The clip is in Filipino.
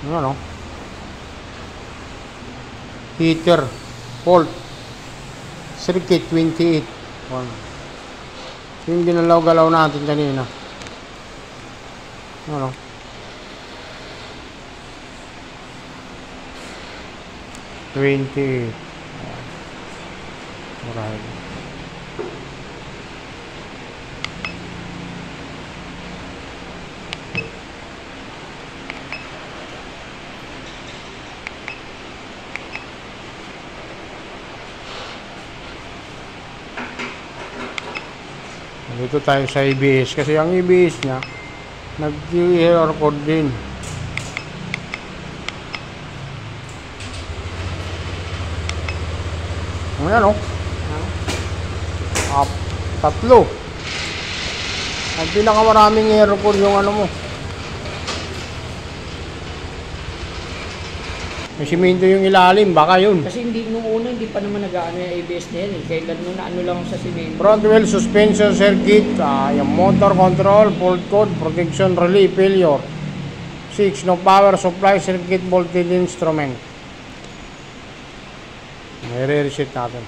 Ano? Heater fault circuit 28. Yung ginalaw-galaw natin kanina. Ano? $28. Murahin. Dito tayo sa ABS kasi ang ABS niya nag-error code din. Ayan o. Tatlo. Ang pinakamaraming error code yung ano mo. May simento yung ilalim, baka yun. Kasi hindi nung una, hindi pa naman nag-ano yung ABS na yan. Kailan nung naano lang sa simento. Front wheel suspension circuit, yung motor control, fault code, protection relay, failure. 6. No power supply circuit voltage instrument. May re-reset natin.